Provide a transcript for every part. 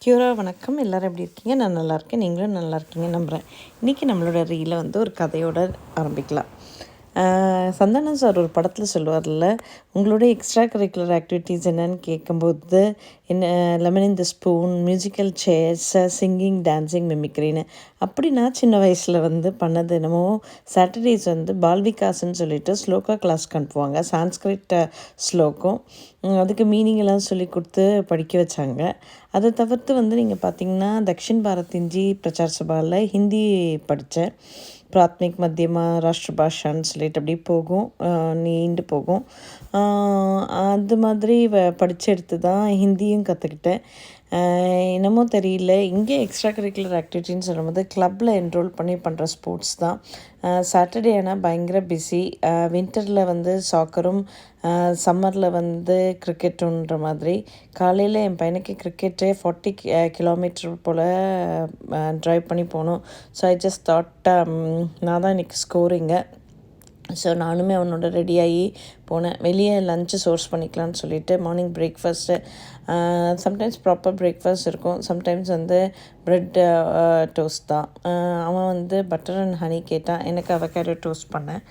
வணக்கம். எல்லோரும் எப்படி இருக்கீங்க? நான் நல்லாயிருக்கேன். நீங்களும் நல்லா இருக்கீங்கன்னு நம்புகிறேன். இன்றைக்கி நம்மளோட ரீலை ஒரு கதையோடு ஆரம்பிக்கலாம். சந்தானம் சார் ஒரு படத்தில் சொல்லுவார்ல, உங்களோட எக்ஸ்ட்ரா கரிக்குலர் ஆக்டிவிட்டீஸ் என்னன்னு கேட்கும்போது, என்ன lemon in the spoon, musical chairs, singing, dancing, மிமிக்ரின்னு. அப்படி நான் சின்ன வயசில் பண்ணது என்னமோ, சாட்டர்டேஸ் பால்விகாஸ்ன்னு சொல்லிட்டு ஸ்லோகா கிளாஸ்க்கு அனுப்புவாங்க. சான்ஸ்கிரிட் ஸ்லோகம், அதுக்கு மீனிங்கெல்லாம் சொல்லி கொடுத்து படிக்க வச்சாங்க. அதை தவிர்த்து நீங்கள் பார்த்திங்கன்னா தக்ஷின் பாரத் இந்தி பிரச்சார் சபாவில் ஹிந்தி படித்தேன். பிராத்மிக், மத்தியமா, ராஷ்டிர பாஷான்னு சொல்லிட்டு அப்படியே போகும், நீண்டு போகும். அது மாதிரி படித்து எடுத்து தான் ஹிந்தியும் கற்றுக்கிட்டேன். என்னமோ தெரியல, இங்கே எக்ஸ்ட்ரா கரிக்குலர் ஆக்டிவிட்டின்னு சொல்லும்போது கிளப்பில் என்ரோல் பண்ணி பண்ணுற ஸ்போர்ட்ஸ் தான். சாட்டர்டே ஆனால் பயங்கர பிஸி. வின்டரில் சாக்கரும், சம்மரில் கிரிக்கெட்டுன்ற மாதிரி. காலையில் என் பையனுக்கு கிரிக்கெட்டே 40 கிலோமீட்டர் போல் ட்ரைவ் பண்ணி போகணும். ஸோ ஐ ஜஸ்ட் தாட் நான் தான் இன்றைக்கி ஸ்கோரிங்க. ஸோ நானுமே அவனோட ரெடியாகி போனேன். வெளியே லஞ்சு சோர்ஸ் பண்ணிக்கலான்னு சொல்லிவிட்டு morning breakfast, sometimes proper breakfast இருக்கும், சம்டைம்ஸ் ப்ரெட் டோஸ்ட் தான். அவன் பட்டர் அண்ட் ஹனி கேட்டான், எனக்கு அவகேடோ டோஸ்ட் பண்ணேன்.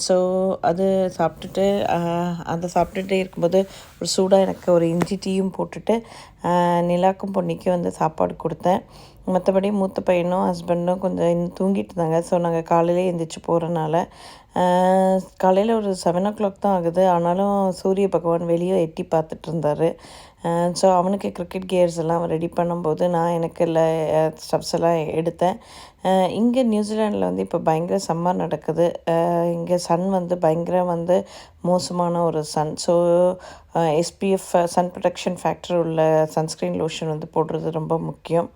ஸோ அது சாப்பிட்டுட்டு, அதை சாப்பிட்டுட்டே இருக்கும்போது ஒரு சூடாக எனக்கு ஒரு இஞ்சி டீயும் போட்டுட்டு நிலாக்கும் பொன்னிக்கும் சாப்பாடு கொடுத்தேன். மற்றபடி மூத்த பையனும் ஹஸ்பண்டும் கொஞ்சம் இன்னும் தூங்கிட்டு இருந்தாங்க. ஸோ நாங்கள் காலையிலே எழுந்திரிச்சு போகிறனால காலையில் ஒரு 7 o'clock தான் ஆகுது. ஆனாலும் சூரிய பகவான் வெளியே எட்டி பார்த்துட்டு இருந்தார். ஸோ அவனுக்கு கிரிக்கெட் கியர்ஸ் எல்லாம் ரெடி பண்ணும்போது நான் எனக்கு இல்லை ஸ்டப்ஸ் எல்லாம் எடுத்தேன். இங்கே நியூசிலாண்டில் இப்போ பயங்கர சம்மர் நடக்குது. இங்கே சன் பயங்கர மோசமான ஒரு sun. So SPF sun protection factor உள்ள சன்ஸ்க்ரீன் லோஷன் போடுறது ரொம்ப முக்கியம்.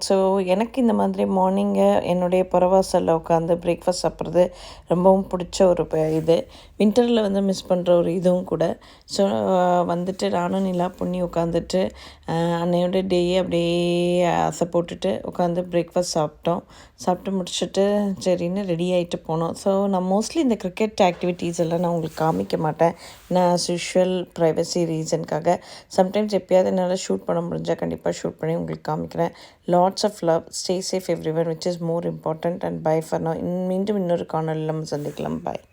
ஸோ எனக்கு இந்த மாதிரி மார்னிங்கு என்னுடைய புறவாசலில் உட்காந்து பிரேக்ஃபாஸ்ட் சாப்பிட்றது ரொம்பவும் பிடிச்ச ஒரு இது. வின்டரில் மிஸ் பண்ணுற ஒரு இதுவும் கூட. ஸோ நானும் நிலா பொண்ணி உட்காந்துட்டு அன்னையோட டேயே அப்படியே ஆசை போட்டுட்டு உட்காந்து பிரேக்ஃபாஸ்ட் சாப்பிட்டு முடிச்சுட்டு சரின்னு ரெடி ஆகிட்டு போனோம். ஸோ நான் மோஸ்ட்லி இந்த கிரிக்கெட் ஆக்டிவிட்டீஸ் எல்லாம் நான் உங்களுக்கு காமிக்க மாட்டேன். நான் ஆஸ் யூஷுவல் ப்ரைவசி ரீசனுக்காக. சம்டைம்ஸ் எப்போயாவது என்னால் ஷூட் பண்ண முடிஞ்சால் கண்டிப்பாக ஷூட் பண்ணி உங்களுக்கு காமிக்கிறேன். Lots of love, stay safe everyone, which is more important, and bye for now. மீண்டும் இன்னொரு காணொலியில் நம்ம சந்திக்கலாம். பாய்.